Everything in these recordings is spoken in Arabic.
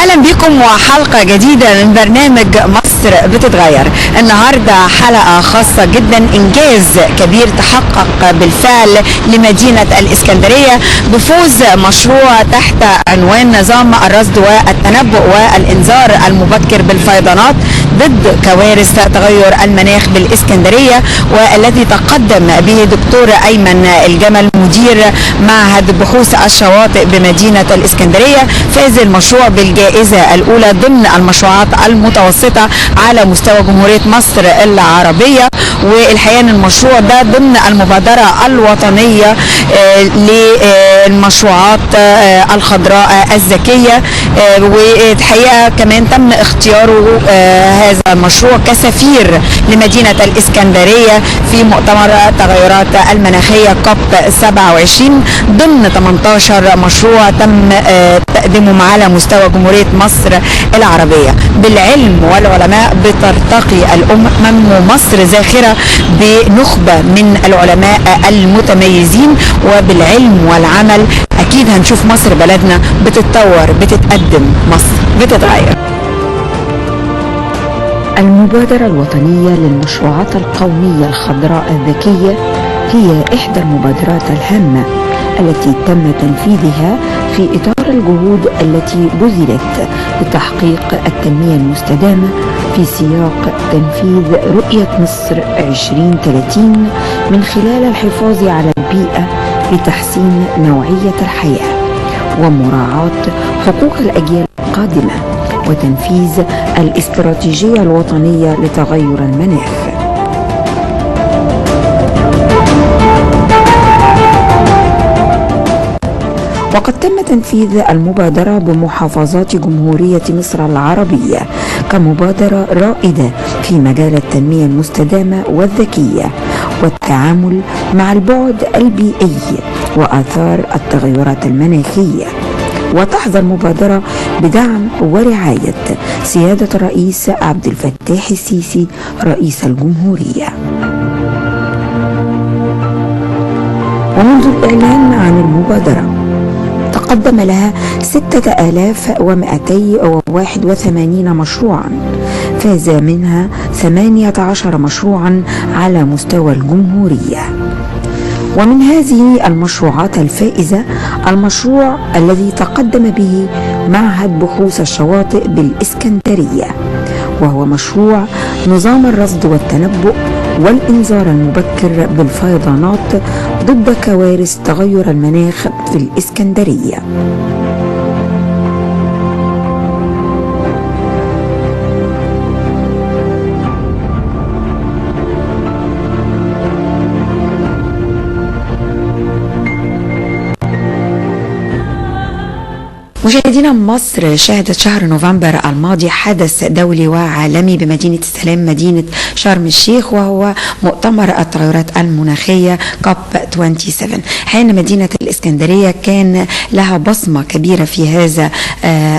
اهلا بكم وحلقة جديدة من برنامج مصر بتتغير. النهاردة حلقة خاصة جدا، انجاز كبير تحقق بالفعل لمدينة الاسكندرية بفوز مشروع تحت عنوان نظام الرصد والتنبؤ والانذار المبكر بالفيضانات ضد كوارث تغير المناخ بالاسكندرية، والذي تقدم به دكتور ايمن الجمل مدير معهد بحوث الشواطئ بمدينة الاسكندرية. فاز المشروع بالجائزة الأولى ضمن المشروعات المتوسطة على مستوى جمهورية مصر العربية، والحقيقة المشروع ده ضمن المبادرة الوطنية للمشروعات الخضراء الذكية، والحقيقة كمان تم اختياره هذا المشروع كسفير لمدينة الإسكندرية في مؤتمر التغيرات المناخية كوب 27 ضمن 18 مشروع تم تقديمهم على مستوى جمهورية مصر العربية. بالعلم والعلماء بترتقي الأمم، ومصر زاخرة بنخبة من العلماء المتميزين، وبالعلم والعمل أكيد هنشوف مصر بلدنا بتتطور بتتقدم، مصر بتتغير. المبادرة الوطنية للمشروعات القومية الخضراء الذكية هي إحدى المبادرات الهامة التي تم تنفيذها في إطار الجهود التي بذلت لتحقيق التنمية المستدامة في سياق تنفيذ رؤية مصر 2030 من خلال الحفاظ على البيئة لتحسين نوعية الحياة ومراعاة حقوق الأجيال القادمة وتنفيذ الاستراتيجية الوطنية لتغير المناخ. وقد تم تنفيذ المبادرة بمحافظات جمهورية مصر العربية كمبادرة رائدة في مجال التنمية المستدامة والذكية والتعامل مع البعد البيئي وآثار التغيرات المناخية. وتحظى المبادرة بدعم ورعاية سيادة الرئيس عبد الفتاح السيسي رئيس الجمهورية. ومنذ الإعلان عن المبادرة تقدم لها 6281 مشروعا، فاز منها 18 مشروعا على مستوى الجمهورية. ومن هذه المشروعات الفائزة المشروع الذي تقدم به معهد بحوث الشواطئ بالإسكندرية، وهو مشروع نظام الرصد والتنبؤ والإنذار المبكر بالفيضانات ضد كوارث تغير المناخ في الإسكندرية. مشاهدينا، مصر شهدت شهر نوفمبر الماضي حدث دولي وعالمي بمدينة السلام مدينة شرم الشيخ، وهو مؤتمر التغيرات المناخية كوب 27. حين مدينة الإسكندرية كان لها بصمة كبيرة في هذا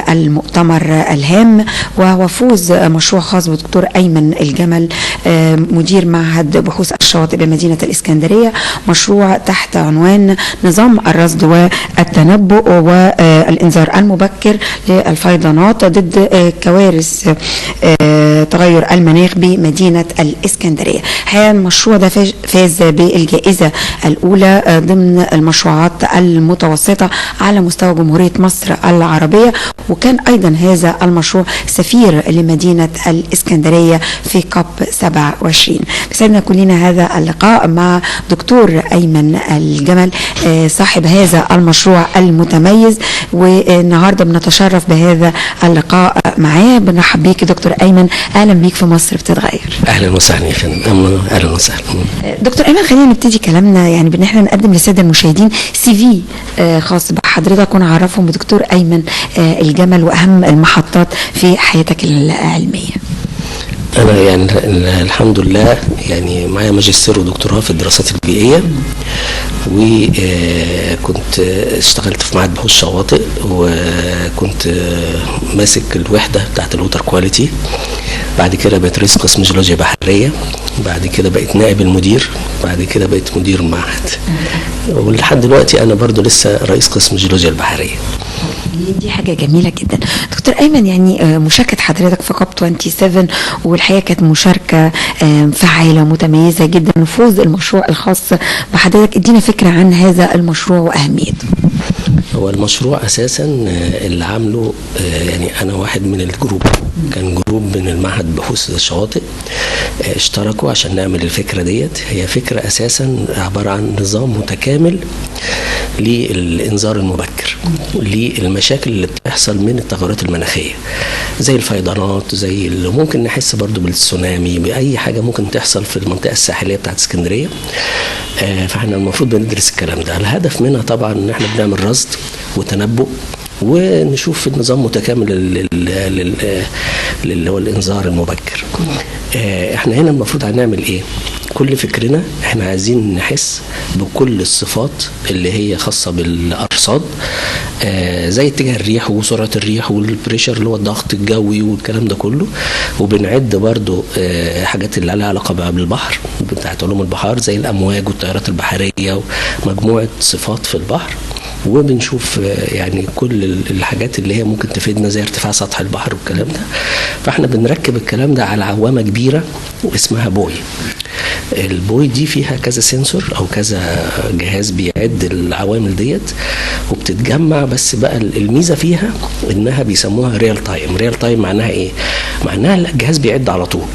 المؤتمر الهام، وهو فوز مشروع خاص بدكتور أيمن الجمل مدير معهد بحوث الشواطئ بمدينة الإسكندرية، مشروع تحت عنوان نظام الرصد والتنبؤ والإنذار المبكر للفيضانات ضد كوارث تغير المناخ بمدينة الإسكندرية. حقيقة المشروع ده فاز بالجائزة الأولى ضمن المشروعات المتوسطة على مستوى جمهورية مصر العربية، وكان أيضا هذا المشروع سفير لمدينة الإسكندرية في كوب 27. بسعدنا كلنا هذا اللقاء مع دكتور أيمن الجمل صاحب هذا المشروع المتميز، والنهارده بنتشرف بهذا اللقاء معاه. بنرحب بيك دكتور أيمن، أهلا بيك في مصر بتتغير. أهلا وسهلا يا فندم. أهلا وسهلا دكتور أيمن، خلينا نبتدي كلامنا يعني بان احنا نقدم للساده المشاهدين سي في خاص بحضرتك ونعرفهم بدكتور أيمن الجمل واهم المحطات في حياتك العلمية. أنا يعني الحمد لله يعني معايا ماجستير ودكتوراه في الدراسات البيئية، وكنت اشتغلت في معهد بحوث الشواطئ، وكنت ماسك الوحدة بتاعت الووتر كواليتي. بعد كده بقيت رئيس قسم جيولوجيا بحرية، بعد كده بقيت نائب المدير، بعد كده بقيت مدير المعهد، ولحد دلوقتي أنا برضو لسه رئيس قسم جيولوجيا البحرية. دي حاجة جميلة جدا. دكتور أيمن، يعني مشاركة حضرتك في كوب 27 والحقيقة كانت مشاركة فعالة متميزة جدا، نفوذ المشروع الخاص بحضرتك، ادينا فكرة عن هذا المشروع وأهميته. هو المشروع اساسا اللي عامله يعني انا واحد من الجروب، كان جروب من المعهد بحوث الشواطئ اشتركوا عشان نعمل الفكره ديت. هي فكره اساسا عباره عن نظام متكامل للانذار المبكر للمشاكل اللي بتحصل من التغيرات المناخيه، زي الفيضانات، زي اللي ممكن نحس برضو بالتسونامي، باي حاجه ممكن تحصل في المنطقه الساحليه بتاعت اسكندريه. فاحنا المفروض بندرس الكلام ده. الهدف منها طبعا ان احنا بنعمل رصد وتنبؤ ونشوف النظام متكامل اللي هو الانذار المبكر. احنا هنا المفروض هنعمل ايه؟ كل فكرنا احنا عايزين نحس بكل الصفات اللي هي خاصة بالأرصاد، زي اتجاه الريح وسرعة الريح والبريشر اللي هو الضغط الجوي والكلام ده كله. وبنعد برضو حاجات اللي لها علاقة بالبحر بتاعت علوم البحار، زي الأمواج والتيارات البحرية ومجموعة صفات في البحر. وبنشوف يعني كل الحاجات اللي هي ممكن تفيدنا زي ارتفاع سطح البحر والكلام ده. فاحنا بنركب الكلام ده على عوامة كبيرة اسمها بوي. البوي دي فيها كذا سنسور او كذا جهاز بيعد العوامل ديت وبتتجمع. بس بقى الميزه فيها انها بيسموها ريال تايم. ريال تايم معناها ايه؟ معناها الجهاز بيعد على طول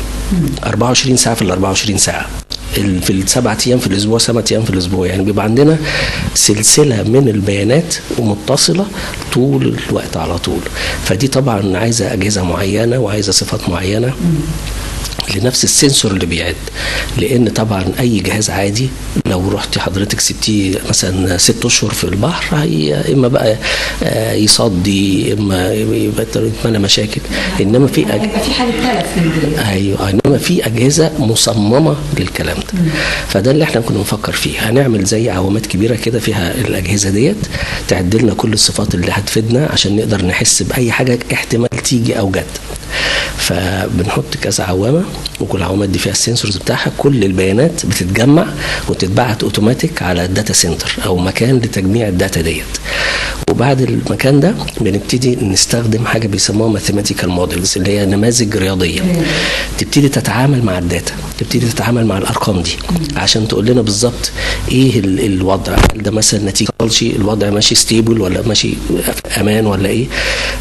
24 ساعه في ال 24 ساعه، في السبعة ايام في الاسبوع، 7 ايام في الاسبوع. يعني بيبقى عندنا سلسله من البيانات ومتصله طول الوقت على طول. فدي طبعا عايزه اجهزه معينه وعايزه صفات معينه لنفس السنسور اللي بيعد. لان طبعا اي جهاز عادي لو رحت حضرتك سبتيه مثلا 6 اشهر في البحر، هي اما بقى يصدي، اما يتمنى مشاكل. انما في حاله تلف. ايوه، انما في اجهزه مصممه للكلام ده. فده اللي احنا كنا بنفكر فيه. هنعمل زي عوامات كبيره كده فيها الاجهزه ديت تعد لنا كل الصفات اللي هتفيدنا عشان نقدر نحس باي حاجه احتمال تيجي او جت. فبنحط كذا عوامه وكل العوامات دي فيها السنسورز بتاعها. كل البيانات بتتجمع وتتبعت اوتوماتيك على الداتا سنتر او مكان لتجميع الداتا ديت. وبعد المكان ده بنبتدي نستخدم حاجه بيسموها ماثيماتيكال موديلز، اللي هي نماذج رياضيه تبتدي تتعامل مع الداتا، تبتدي تتعامل مع الارقام دي عشان تقول لنا بالظبط ايه الوضع. هل ده مثلا نتيجه شيء الوضع ماشي ستيبل ولا ماشي امان ولا ايه؟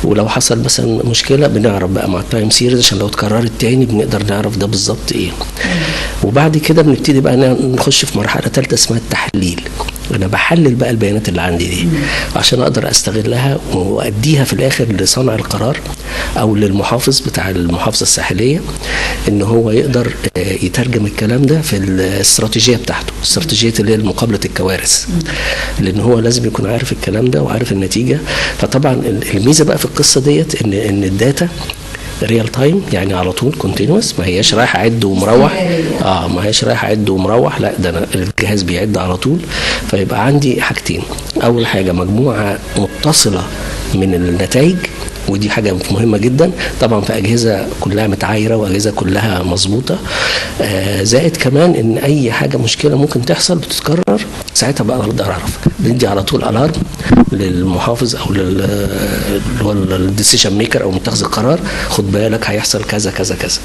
ولو حصل مثلا مشكله بنعرف بقى مع التايم سيريز عشان لو اتكررت تاني بنقدر نعرف ده بالظبط ايه. وبعد كده بنبتدي بقى نخش في مرحله ثالثه اسمها التحليل. انا بحلل بقى البيانات اللي عندي دي عشان اقدر استغلها واديها في الاخر لصانع القرار او للمحافظ بتاع المحافظه الساحليه، ان هو يقدر يترجم الكلام ده في الاستراتيجيه بتاعته، استراتيجيه اللي هي مقابله الكوارث. لان هو لازم يكون عارف الكلام ده وعارف النتيجه. فطبعا الميزه بقى في القصه ديت ان الداتا ريال تايم، يعني على طول كونتينوس، ما هياش رايح اعد ومروح. ما هياش رايح اعد ومروح، لا ده أنا الجهاز بيعد على طول. فيبقى عندي حاجتين. اول حاجه مجموعه متصله من النتائج، ودي حاجه مهمه جدا طبعا في اجهزه كلها متعايره واجهزه كلها مظبوطه. زائد كمان ان اي حاجه مشكله ممكن تحصل بتتكرر، ساعتها بقى اقدر اعرف. بندي على طول الارم للمحافظ او اللي هو الديسيشن ميكر او متخذ القرار، خد بالك هيحصل كذا كذا كذا.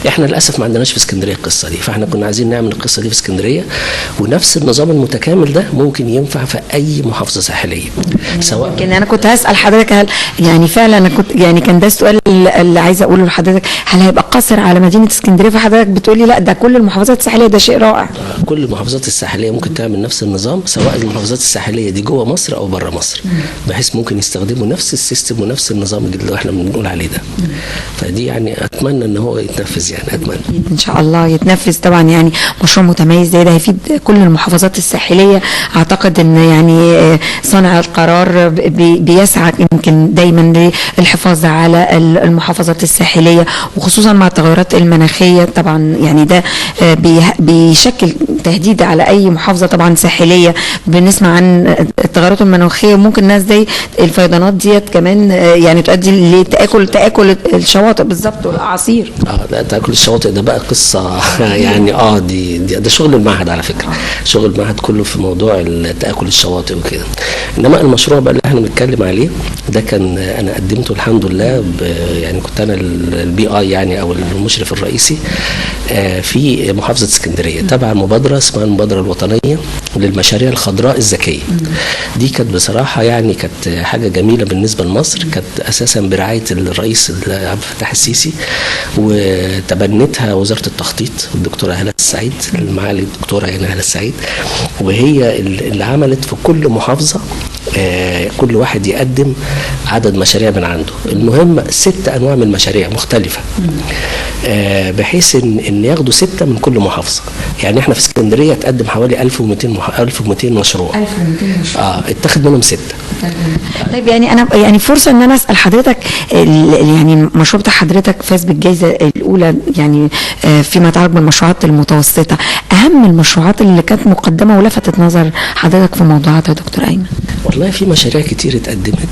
احنا للاسف ما عندناش في اسكندريه القصه دي، فاحنا كنا عايزين نعمل القصه دي في اسكندريه. ونفس النظام المتكامل ده ممكن ينفع في اي محافظه ساحليه. سواء كان انا كنت هسال حضرتك هل يعني فعلا انا كنت يعني كان ده السؤال اللي عايزه اقوله لحضرتك، هل هيبقى قاصر على مدينه اسكندريه؟ فحضرتك بتقولي لا ده كل المحافظات الساحليه، ده شيء رائع. كل المحافظات الساحليه ممكن تعمل نفس النظام، سواء المحافظات الساحليه دي جوه مصر او بره مصر، بحيث ممكن يستخدموا نفس السيستم ونفس النظام اللي احنا بنقول عليه ده. فدي يعني اتمنى ان هو يتنفذ، يعني اتمنى ان شاء الله يتنفذ طبعا. يعني مشروع متميز زي ده هيفيد كل المحافظات الساحليه. اعتقد ان يعني صانع القرار بيسعى يمكن دايما للحفاظ على المحافظات الساحليه، وخصوصا مع التغيرات المناخيه طبعا. يعني ده بيشكل تهديد على اي محافظه طبعا ساحليه. بنسمع عن التغيرات المناخيه، ممكن الناس زي الفيضانات ديت كمان يعني تؤدي لتاكل الشواطئ بالظبط والاعاصير. لا تاكل الشواطئ ده بقى قصه يعني ده شغل المعهد على فكره. شغل المعهد كله في موضوع تاكل الشواطئ وكده. انما المشروع بقى اللي احنا بنتكلم عليه ده كان انا قدمته الحمد لله، يعني كنت انا البي اي يعني او المشرف الرئيسي في محافظه اسكندريه تبع مبادره اسمها المبادره الوطنيه للمشاريع الخضراء الذكيه. دي كانت بصراحه يعني كانت حاجه جميله بالنسبه لمصر، كانت اساسا برعايه الرئيس عبد الفتاح السيسي، وتبنتها وزاره التخطيط الدكتوره هاله السعيد، المعالي الدكتوره هاله السعيد، وهي اللي عملت في كل محافظه كل واحد يقدم عدد مشاريع من عنده. المهم 6 أنواع من المشاريع مختلفة، بحيث ان ياخدوا 6 من كل محافظة. يعني احنا في اسكندرية تقدم حوالي 1200 مشروع. 1200 مشروع اتخذ منهم 6. طيب يعني انا يعني فرصة ان انا اسأل حضرتك، يعني المشروع بتاع حضرتك فاز بالجائزة الاولى يعني فيما يتعلق بالمشروعات المتوسطة. اهم المشروعات اللي كانت مقدمة ولفتت نظر حضرتك في موضوعاتها دكتور ايمن؟ والله في مشاريع كتير اتقدمت،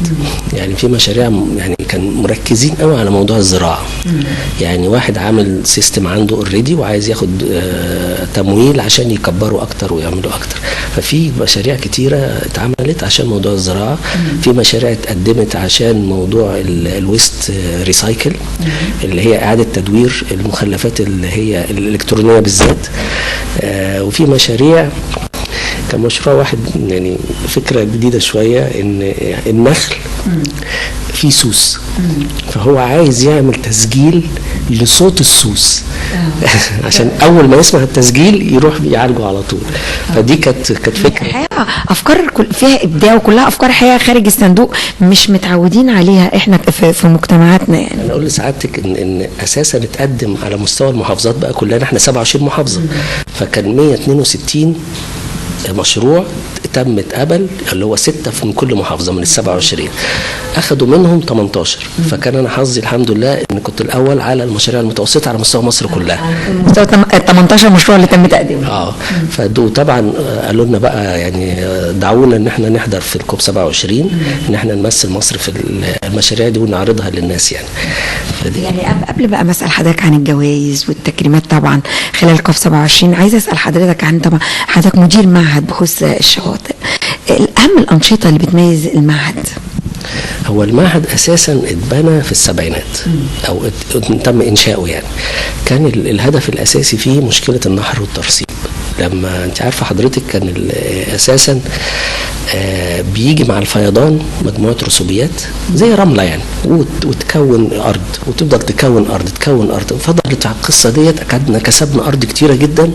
يعني في مشاريع يعني كان مركزين قوي على موضوع الزراعه. يعني واحد عامل سيستم عنده اوريدي وعايز ياخد تمويل عشان يكبروا اكتر ويعملوا اكتر. ففي مشاريع كتيره اتعملت عشان موضوع الزراعه. في مشاريع اتقدمت عشان موضوع الويست ريسايكل اللي هي اعاده تدوير المخلفات اللي هي الالكترونيه بالذات. وفي مشاريع كان مشروع واحد يعني فكرة جديدة شوية، ان النخل فيه سوس، فهو عايز يعمل تسجيل لصوت السوس عشان اول ما يسمع التسجيل يروح يعالجه على طول. فدي كانت فكرة افكار فيها ابداع وكلها افكار حقيقة خارج الصندوق مش متعودين عليها احنا في مجتمعاتنا. يعني انا اقول لسعادتك ان اساسا اتقدم على مستوى المحافظات بقى كلنا، احنا 27 محافظة، فكان 162 مشروع تم اتقبل، اللي هو 6 من كل محافظه من ال27، اخدوا منهم 18. فكان انا حظي الحمد لله ان كنت الاول على المشاريع المتوسطه على مستوى مصر كلها. مستوى 18 مشروع اللي تم تقديمه. فدول طبعا قالوا لنا بقى يعني دعونا ان احنا نحضر في الكوب 27، ان احنا نمثل مصر في المشاريع دي ونعرضها للناس يعني. يعني قبل بقى ما اسال حضرتك عن الجوائز والتكريمات طبعا خلال كوب 27، عايزه اسال حضرتك عن طبعا حضرتك مدير معهد بحوث الشواطئ، اهم الانشطه اللي بتميز المعهد؟ هو المعهد اساسا اتبنى في السبعينات او تم انشاؤه. يعني كان الهدف الاساسي فيه مشكله النحر والترسيب. لما انت عارفه حضرتك كان اساسا بيجي مع الفيضان مجموعه رسوبيات زي رمله يعني، وتكون ارض، وتفضل تكون ارض. فضلت على القصه ديت قعدنا كسبنا ارض كتيره جدا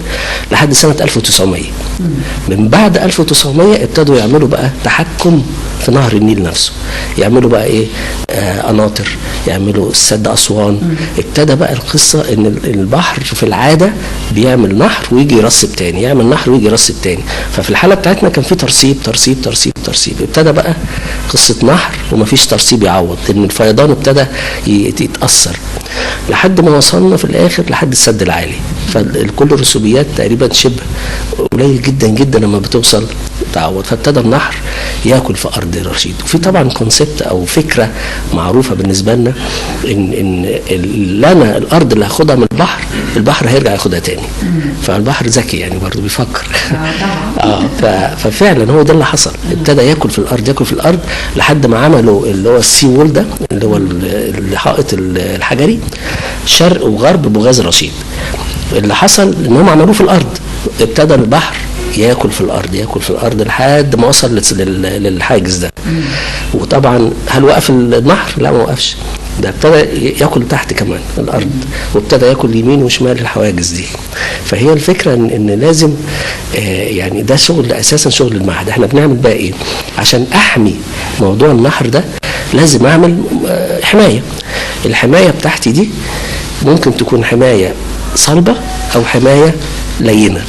لحد سنه 1900. من بعد 1900 ابتدوا يعملوا بقى تحكم في نهر النيل نفسه، يعملوا بقى ايه قناطر، يعملوا السد اسوان. ابتدى بقى القصه ان البحر في العاده بيعمل نهر ويجي يرسب تاني، يعمل نهر ويجي يرسب تاني. ففي الحاله بتاعتنا كان في ترسيب. ابتدى بقى قصه نهر ومفيش ترسيب يعوض، ان الفيضان ابتدى يتاثر لحد ما وصلنا في الاخر لحد السد العالي. فكل الرسوبيات تقريبا شبه قليل جدا جدا لما بتوصل تعوض. فابتدى النهر ياكل في ارض الرشيد. وفي طبعا كونسبت او فكره معروفه بالنسبه لنا ان لنا الارض اللي هاخدها من البحر هيرجع ياخدها تاني. فالبحر ذكي يعني برضه بيفكر. ففعلا هو ده اللي حصل، ابتدى ياكل في الارض لحد ما عملوا اللي هو السي وول ده، اللي هو الحائط الحجري شرق وغرب بوغاز الرشيد. اللي حصل ان هم عملوه في الارض، ابتدى البحر ياكل في الارض لحد ما وصل للحاجز ده. وطبعا هل وقف النهر؟ لا، ما وقفش، ده ابتدى ياكل تحت كمان الارض، وابتدى ياكل يمين وشمال الحواجز دي. فهي الفكره ان لازم يعني ده شغل اساسا شغل المعهد. احنا بنعمل بقى ايه عشان احمي موضوع النهر ده؟ لازم اعمل حمايه. الحمايه بتاعتي دي ممكن تكون حمايه صلبه او حمايه لينه.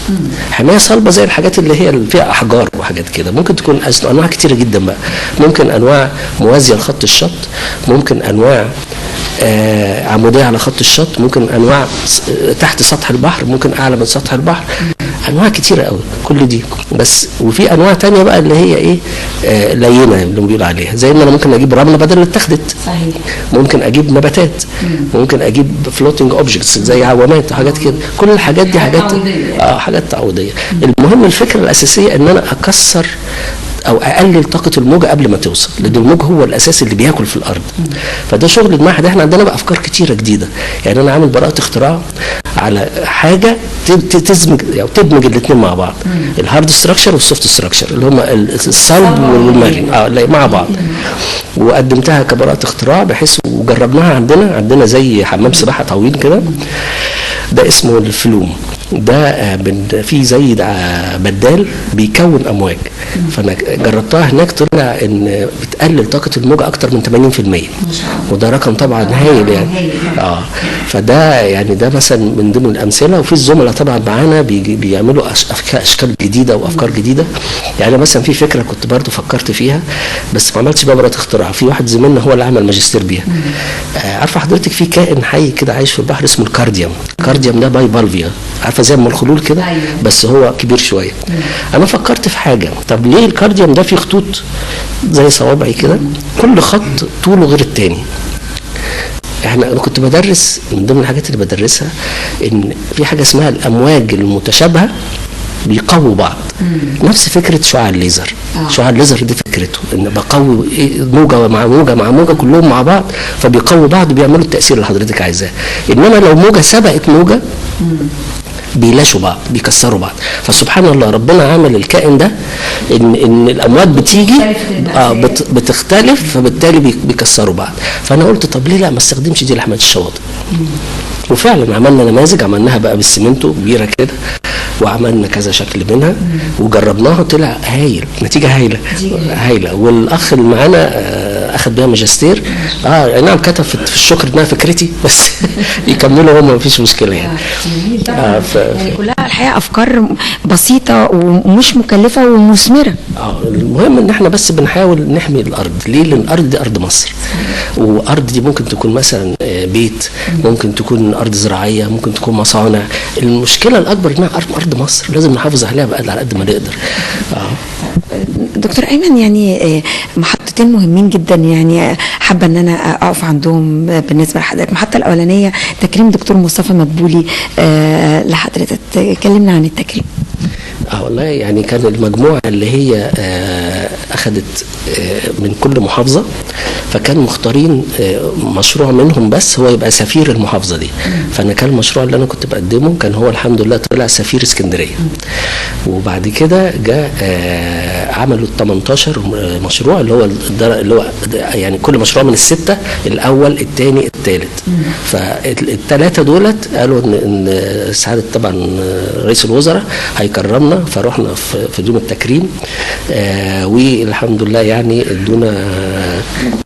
حمايه صلبه زي الحاجات اللي هي اللي فيها احجار وحاجات كده، ممكن تكون انواع كتيره جدا بقى. ممكن انواع موازيه لخط الشط، ممكن انواع عموديه على خط الشط، ممكن انواع تحت سطح البحر، ممكن اعلى من سطح البحر. انواع كتيره قوي كل دي. بس وفي انواع تانية بقى اللي هي ايه، لينه اللي بيقولوا عليها، زي ان انا ممكن اجيب رمله بدل اللي اتاخدت، صحيح. ممكن اجيب نباتات، ممكن اجيب فلوتنج اوبجكتس زي عوامات وحاجات كده. كل الحاجات دي حاجات حاجات تعويضيه. المهم الفكره الاساسيه ان انا اكسر او اقلل طاقه الموجه قبل ما توصل، لان الموج هو الاساس اللي بياكل في الارض. فده شغل المعهد. احنا عندنا بقى افكار كتيره جديده، يعني انا عامل براءه اختراع على حاجه تدمج او تدمج الاثنين مع بعض، الهارد ستراكشر والسوفت ستراكشر اللي هم الصلب والمرن مع بعض. وقدمتها كبراءه اختراع بحيث وجربناها عندنا زي حمام سباحه طويل كده، ده اسمه الفلوم. ده في زي بدال بيكون امواج، فانا جربتها هناك طلع ان بتقلل طاقه الموجه اكتر من 80%، وده رقم طبعا هايل يعني. فده يعني ده مثلا من ضمن الامثله. وفي الزملاء طبعا معانا بيعملوا اشكال جديده وافكار جديده. يعني مثلا في فكره كنت برضو فكرت فيها بس ما عملتش بقى براءه اختراع، في واحد زميلنا هو اللي عمل ماجستير بيها. عارفه حضرتك في كائن حي كده عايش في البحر اسمه الكارديوم. الكارديوم ده بايبالفيا، عارفه زي ام الخلول كده، بس هو كبير شويه. انا فكرت في حاجه، طب ليه الكارديوم ده فيه خطوط زي صوابعي كده، كل خط طوله غير التاني. انا كنت بدرس من ضمن الحاجات اللي بدرسها ان في حاجه اسمها الامواج المتشابهه بيقووا بعض. نفس فكره شعاع الليزر. شعاع الليزر دي فكرته ان بقوي موجه مع موجه مع موجه كلهم مع بعض، فبيقووا بعض وبيعملوا التاثير اللي حضرتك عايزاه. انما لو موجه سبقت موجه بيلاشوا بعض، بيكسروا بعض. فسبحان الله ربنا عمل الكائن ده ان الامواج بتيجي بتختلف، فبالتالي بيكسروا بعض. فانا قلت طب ليه لا ما استخدمش دي لحمايه الشواطئ. وفعلا عملنا نماذج، عملناها بقى بالسمنتو كبيره كده، وعملنا كذا شكل منها وجربناها، طلع هايل، نتيجه هايله. والاخ اللي معانا اخذ بيها ماجستير. نعم كتب في الشكر انها فكرتي، بس يكملوا هم مفيش مشكله يعني. يعني كلها الحقيقه افكار بسيطه ومش مكلفه ومثمره. المهم ان احنا بس بنحاول نحمي الارض. ليه؟ لان الارض دي ارض مصر، وارض دي ممكن تكون مثلا بيت، ممكن تكون ارض زراعيه، ممكن تكون مصانع. المشكله الاكبر انها ارض مصر، لازم نحافظ عليها بقى على قد ما نقدر. دكتور ايمن، يعني محطتين مهمين جدا يعني حابه ان انا اقف عندهم بالنسبه لحضرتك. المحطه الاولانيه تكريم دكتور مصطفى مدبولي لحضرتك، كلمنا عن التكريم. والله يعني كان المجموعة اللي هي أخذت من كل محافظة، فكان مختارين مشروع منهم بس هو يبقى سفير المحافظة دي. فأنا كان المشروع اللي أنا كنت بقدمه كان هو الحمد لله طلع سفير اسكندرية. وبعد كده جاء عملوا 18 مشروع اللي هو يعني كل مشروع من الستة، الأول الثاني الثالث. فالثلاثة دولت قالوا إن سعادة طبعا رئيس الوزراء هيكرمنا، فروحنا في يوم التكريم. والحمد لله يعني ادونا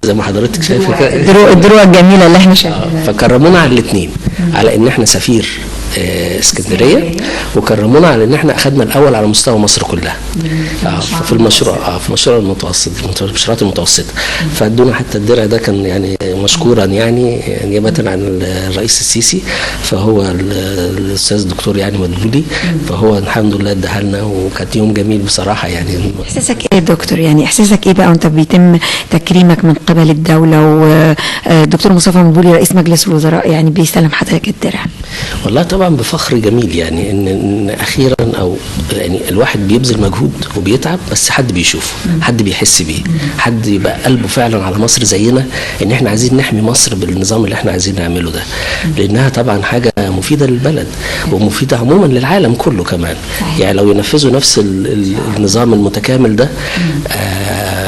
زي ما حضرتك شايفه الدروع الجميله اللي احنا شايفينها. فكرمونا على الاثنين، على ان احنا سفير اسكندريه، وكرمونا على ان احنا اخذنا الاول على مستوى مصر كلها في المشروع في مشروع المتوسط، المشروعات المتوسطه. فادونا حتى الدرع ده كان يعني مشكورا يعني نيابه عن الرئيس السيسي، فهو الاستاذ الدكتور يعني مدبولي، فهو الحمد لله اداها لنا، وكانت يوم جميل بصراحه يعني. احساسك ايه يا دكتور؟ يعني احساسك ايه بقى وانت بيتم تكريمك من قبل الدوله ودكتور مصطفى مدبولي رئيس مجلس الوزراء يعني بيسلم حضرتك الدرع؟ والله طبعا بفخر جميل يعني ان اخيرا او يعني الواحد بيبذل مجهود وبيتعب، بس حد بيشوفه، حد بيحس بيه، حد يبقى قلبه فعلا على مصر زينا، ان احنا عايزين نحمي مصر بالنظام اللي احنا عايزين نعمله ده، لانها طبعا حاجه مفيده للبلد ومفيده عموما للعالم كله كمان. يعني لو ينفذوا نفس النظام المتكامل ده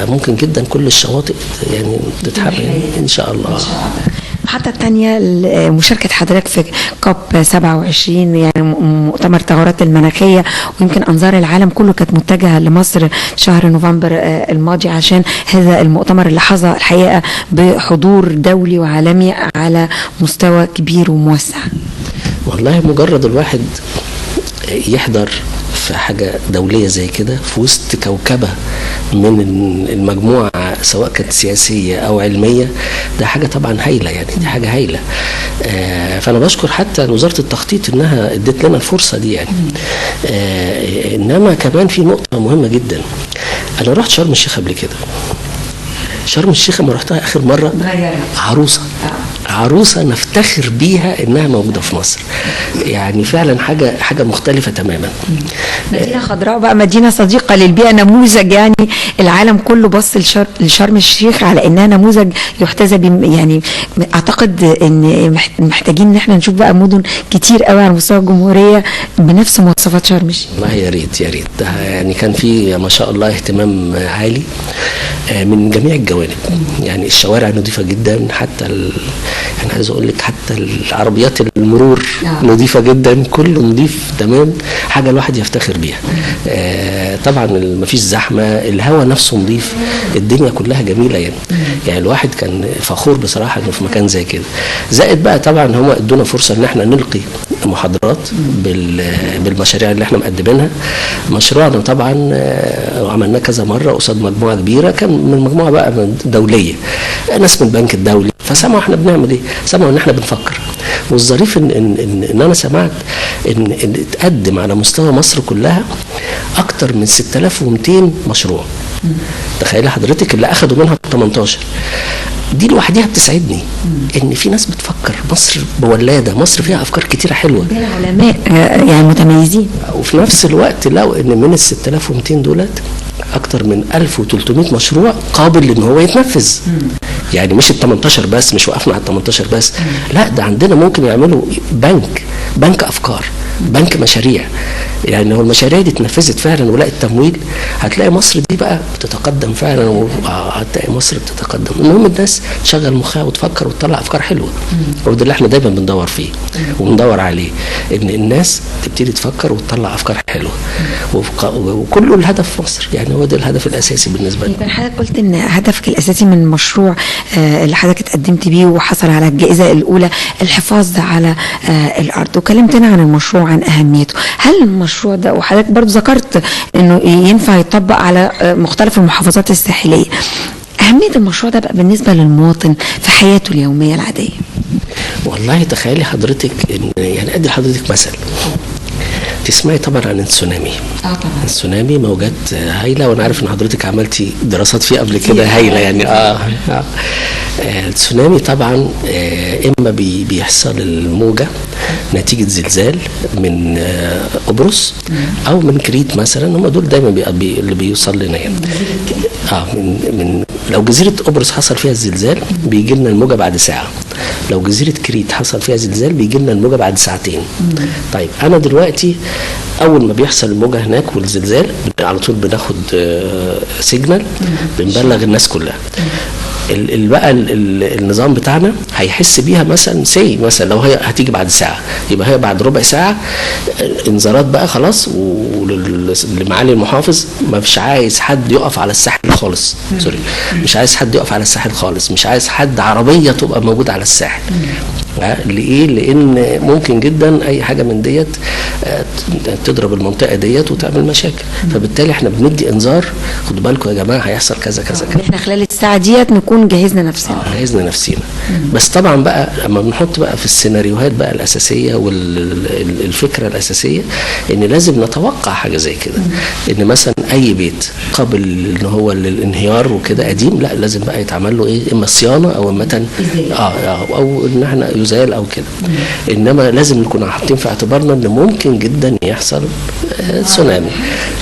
ممكن جدا كل الشواطئ يعني تتحرك ان شاء الله. المحطة الثانية مشاركة حضرتك في كوب 27 يعني مؤتمر التغيرات المناخية، ويمكن أنظار العالم كله كانت متجهة لمصر شهر نوفمبر الماضي عشان هذا المؤتمر اللي حظى الحقيقة بحضور دولي وعالمي على مستوى كبير وموسع. والله مجرد الواحد يحضر في حاجه دوليه زي كده في وسط كوكبه من المجموعه سواء كانت سياسيه او علميه، ده حاجه طبعا هايله يعني، دي حاجه هايله. فانا بشكر حتى وزاره التخطيط انها ادت لنا الفرصه دي يعني. انما كمان في نقطه مهمه جدا، انا رحت شرم الشيخ قبل كده. شرم الشيخ لما رحتها اخر مره عروسه نفتخر بيها انها موجوده في مصر، يعني فعلا حاجه مختلفه تماما. مدينه خضراء بقى، مدينه صديقه للبيئه، نموذج يعني العالم كله بص لشرم الشيخ على انها نموذج يحتذى يعني. اعتقد ان محتاجين ان احنا نشوف بقى مدن كتير قوي على مستوى الجمهوريه بنفس مواصفات شرم الشيخ. والله يا ريت يا ريت، يعني كان في ما شاء الله اهتمام عالي من جميع الجوانب. يعني الشوارع نظيفه جدا، حتى يعني عايز اقول لك حتى العربيات المرور نظيفه جدا، كله نظيف تمام، حاجه الواحد يفتخر بيها. طبعا مفيش زحمه، الهواء نفسه نظيف، الدنيا كلها جميله يعني. يعني الواحد كان فخور بصراحه انه في مكان زي كده. زائد بقى طبعا هم ادونا فرصه ان احنا نلقي محاضرات بالمشاريع اللي احنا مقدمينها. مشروعنا طبعا عملناه كذا مره قصاد مجموعه كبيره، كان من مجموعه بقى دوليه، ناس من البنك الدولي، فسمعوا احنا بنعمل ايه، سمعوا ان احنا بنفكر. والظريف ان انا سمعت ان اتقدم على مستوى مصر كلها اكتر من 6200 مشروع. تخيل حضرتك اللي اخدوا منها 18 دي لوحدها بتسعدني، ان في ناس بتفكر. مصر بولاده، مصر فيها افكار كتيره حلوه، علماء يعني متميزين. وفي نفس الوقت لو ان من ال 6200 دولت اكتر من 1300 مشروع قابل ان هو يتنفذ. يعني مش ال 18 بس، مش وقفنا على ال 18 بس، لا ده عندنا ممكن يعملوا بنك افكار، بنك مشاريع. يعني لو المشاريع دي اتنفذت فعلا ولقت تمويل، هتلاقي مصر دي بقى بتتقدم فعلا، هتلاقي مصر بتتقدم. المهم الناس تشغل مخها وتفكر وتطلع افكار حلوه، وده اللي احنا دايما بندور فيه وبندور عليه، ان الناس تبتدي تفكر وتطلع افكار حلوه، وكله الهدف في مصر. يعني هو ده الهدف الاساسي بالنسبه لي. يبقى حضرتك قلت ان هدفك الاساسي من المشروع اللي حضرتك اتقدمت بيه وحصل على الجائزه الاولى الحفاظ على الارض، وكلمتنا عن المشروع عن اهميته. هل المشروع ده، وحضرتك برضو ذكرت انه ينفع يطبق على مختلف المحافظات الساحليه، اهميه المشروع ده بقى بالنسبه للمواطن في حياته اليوميه العاديه؟ والله تخيلي حضرتك ان يعني ادي لحضرتك مثل. تسمعي طبعا عن التسونامي. طبعا التسونامي موجات هايله، وانا عارف ان حضرتك عملتي دراسات فيه قبل كده هايله يعني. التسونامي طبعا اما بيحصل الموجه نتيجه زلزال من قبرص او من كريت مثلا، هم دول دايما اللي بيوصل لنا يعني. من لو جزيره قبرص حصل فيها الزلزال بيجي لنا الموجه بعد ساعه، لو جزيره كريت حصل فيها زلزال بيجي لنا الموجه بعد ساعتين. طيب انا دلوقتي اول ما بيحصل الموجه هناك والزلزال على طول بناخد سيجنال بنبلغ الناس كلها. بقى النظام بتاعنا هيحس بيها مثلا مثلا لو هي هتيجي بعد ساعه، يبقى هي بعد ربع ساعه انذارات بقى خلاص. ولمعالي المحافظ مش عايز حد يقف على الساحل خالص، سوري، مش عايز حد يقف على الساحل خالص، مش عايز حد عربيه تبقى موجوده على الساحل. ليه؟ لان ممكن جدا اي حاجه من ديت تضرب المنطقه ديت وتعمل مشاكل. فبالتالي احنا بندي انذار، خدوا بالكم يا جماعه هيحصل كذا كذا كذا. احنا خلال الساعه ديت نكون جهزنا نفسنا. جهزنا نفسنا. بس طبعا بقى لما بنحط بقى في السيناريوهات بقى الاساسيه والفكره الاساسيه ان لازم نتوقع حاجه زي كده، ان مثلا اي بيت قابل ان هو للانهيار وكده قديم، لا لازم بقى يتعمل له ايه، اما صيانه او اما او ان احنا يزال او كده. انما لازم نكون حاطين في اعتبارنا ان ممكن جدا يحصل تسونامي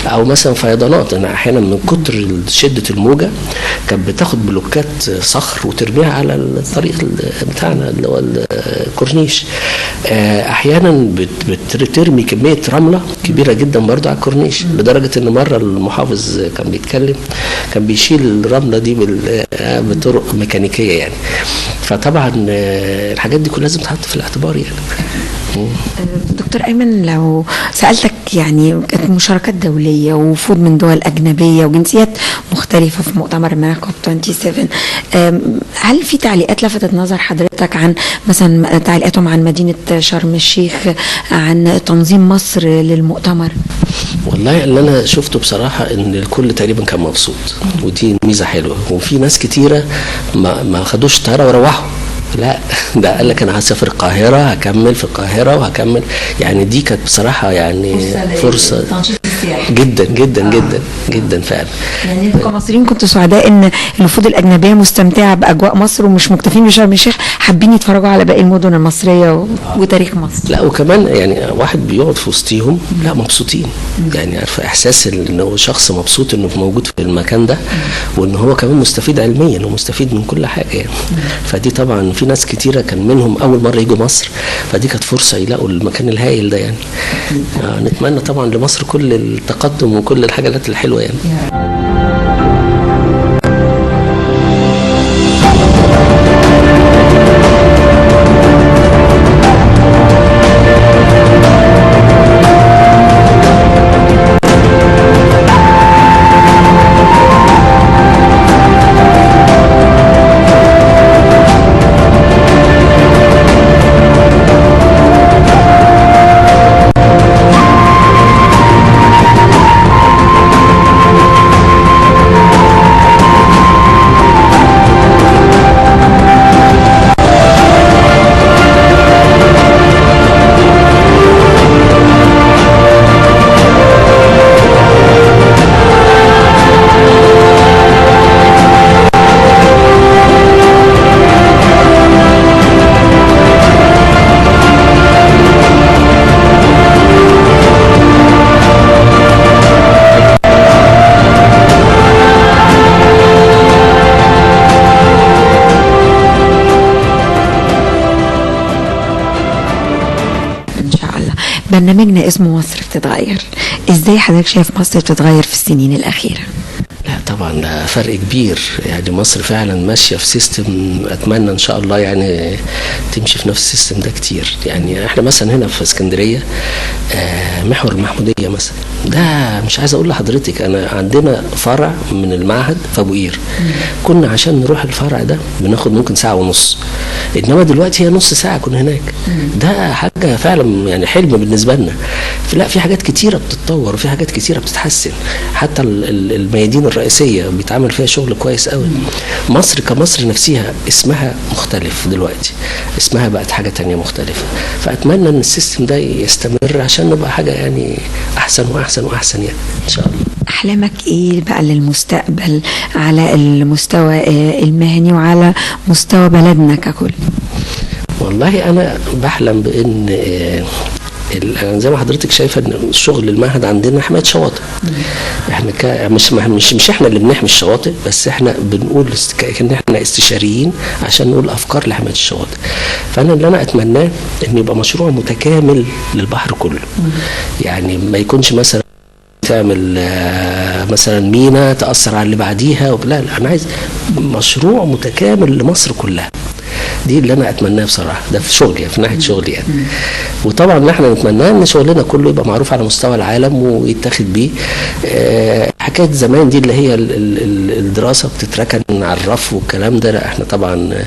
او مثلا فيضانات. انا احيانا من كتر شده الموجه كانت بتاخد بلوكات صخر وترميها على الطريق بتاعنا اللي هو الكورنيش. احيانا بترمي كميه رمله كبيره جدا برضه على الكورنيش، لدرجه ان مره المحافظ كان بيتكلم كان بيشيل الرمله دي بطرق ميكانيكيه يعني. فطبعا الحاجات دي كلها لازم تتحط في الاعتبار يعني. دكتور أيمن، لو سألتك يعني كانت مشاركات دولية ووفود من دول أجنبية وجنسيات مختلفة في مؤتمر المناخ كوب 27، هل في تعليقات لفتت نظر حضرتك عن مثلا تعليقاتهم عن مدينة شرم الشيخ، عن تنظيم مصر للمؤتمر؟ والله اللي انا شفته بصراحه ان الكل تقريبا كان مبسوط، ودي ميزه حلوه. وفي ناس كتيره ما خدوش طياره وروحوا، لا ده قال لك انا هسافر القاهره، هكمل في القاهره وهكمل. يعني دي كانت بصراحه يعني فرصه جدا جدا جدا جدا فعلا. يعني كمصريين كنتوا سعداء ان الوفود الاجنبيه مستمتعه باجواء مصر ومش مكتفين بشرم الشيخ، حابين يتفرجوا على باقي المدن المصريه وتاريخ مصر. لا وكمان يعني واحد بيقعد في وسطيهم لا مبسوطين، يعني عارفه احساس انه شخص مبسوط انه موجود في المكان ده، وان هو كمان مستفيد علميا ومستفيد من كل حاجه يعني. فدي طبعا في ناس كتيره كان منهم اول مره يجوا مصر، فدي كانت فرصه يلاقوا المكان الهائل ده يعني. نتمنى طبعا لمصر كل التقدم وكل الحاجات الحلوه يعني. برنامجنا اسمه مصر بتتغير، ازاي حضرتك شايف مصر بتتغير في السنين الأخيرة؟ لا طبعا ده فرق كبير، يعني مصر فعلا ماشيه في سيستم اتمنى ان شاء الله يعني تمشي في نفس السيستم ده كتير. يعني احنا مثلا هنا في اسكندريه محور المحموديه مثلا، ده مش عايز اقول لحضرتك انا عندنا فرع من المعهد في ابو قير، كنا عشان نروح الفرع ده بناخد ممكن ساعه ونص، انما دلوقتي هي نص ساعه كنا هناك. ده حاجه فعلا يعني حلم بالنسبه لنا. لا في حاجات كتيره بتتطور وفي حاجات كتيره بتتحسن، حتى الميادين الرئيسيه بيتعمل فيها شغل كويس قوي. مصر كمصر نفسها اسمها مختلف دلوقتي، اسمها بقت حاجه تانية مختلفه. فاتمنى ان السيستم ده يستمر عشان نبقى حاجه يعني احسن واحسن واحسن يعني ان شاء الله. احلامك ايه بقى للمستقبل على المستوى المهني وعلى مستوى بلدنا ككل؟ والله انا بحلم بان زي ما حضرتك شايفه ان الشغل المعهد عندنا حمايه شواطئ. احنا مش احنا اللي بنحمي الشواطئ، بس احنا بنقول ان احنا استشاريين عشان نقول افكار لحمايه الشواطئ. فانا اللي انا اتمناه ان يبقى مشروع متكامل للبحر كله، يعني ما يكونش مثلا تعمل مثلا مينا تاثر على اللي بعديها، لا انا عايز مشروع متكامل لمصر كلها. دي اللي انا اتمناه بصراحه، ده في شغلي في ناحيه شغلي يعني. وطبعا احنا نتمناه ان شغلنا كله يبقى معروف على مستوى العالم ويتاخد بيه. حكايه زمان دي اللي هي الدراسه بتتركن على الرف والكلام ده، لا احنا طبعا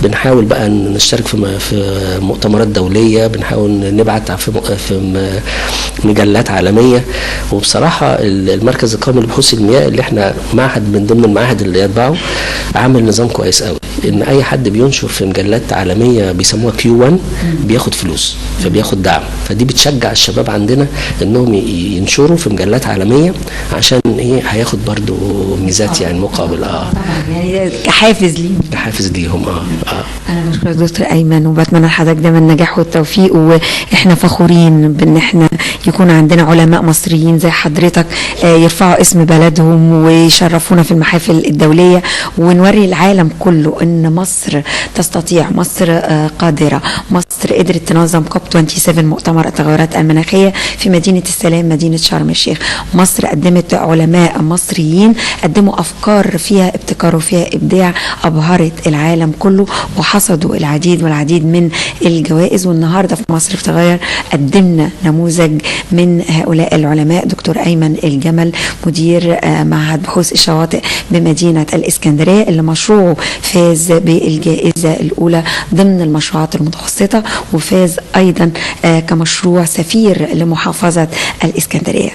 بنحاول بقى نشترك في مؤتمرات دوليه، بنحاول نبعت في مجلات عالميه. وبصراحه المركز القومي لبحوث المياه اللي احنا معهد من ضمن المعاهد اللي يتبعه عامل نظام كويس قوي، ان اي حد بينشر في مجلات عالميه بيسموها Q1 بياخد فلوس، فبياخد دعم. فدي بتشجع الشباب عندنا انهم ينشروا في مجلات عالميه عشان ايه هياخد برضو ميزات يعني مقابل يعني كحافز ليهم. كحافز ليهم انا بشكرك دكتور ايمن، وبتمنى لحضرتك دايما النجاح والتوفيق، واحنا فخورين بان احنا يكون عندنا علماء مصريين زي حضرتك يرفعوا اسم بلدهم ويشرفونا في المحافل الدوليه، ونوري العالم كله ان أن مصر تستطيع، مصر قادرة، مصر قدرت تنظم كوب 27 مؤتمر التغيرات المناخية في مدينة السلام مدينة شرم الشيخ. مصر قدمت علماء مصريين قدموا أفكار فيها ابتكار وفيها إبداع أبهرت العالم كله وحصدوا العديد والعديد من الجوائز. والنهاردة في مصر في تغير قدمنا نموذج من هؤلاء العلماء، دكتور أيمن الجمل مدير معهد بحوث الشواطئ بمدينة الإسكندرية اللي مشروعه فاز بالجائزة الأولى ضمن المشروعات المتوسطة، وفاز أيضا كمشروع سفير لمحافظة الإسكندرية.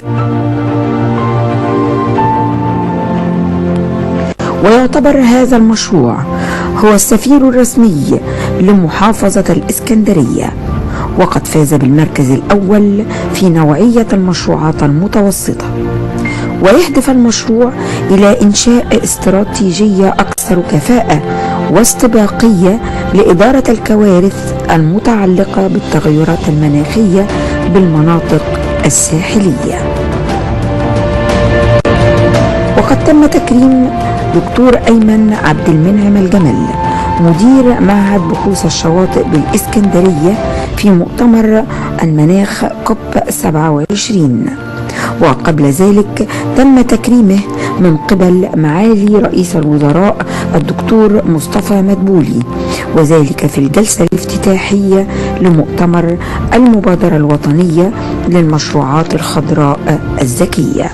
ويعتبر هذا المشروع هو السفير الرسمي لمحافظة الإسكندرية، وقد فاز بالمركز الأول في نوعية المشروعات المتوسطة. ويهدف المشروع إلى إنشاء استراتيجية أكثر كفاءة واستباقية لإدارة الكوارث المتعلقة بالتغيرات المناخية بالمناطق الساحلية. وقد تم تكريم دكتور أيمن عبد المنعم الجمل مدير معهد بحوث الشواطئ بالإسكندرية في مؤتمر المناخ كوب 27. وقبل ذلك تم تكريمه من قبل معالي رئيس الوزراء الدكتور مصطفى مدبولي، وذلك في الجلسة الافتتاحية لمؤتمر المبادرة الوطنية للمشروعات الخضراء الذكية.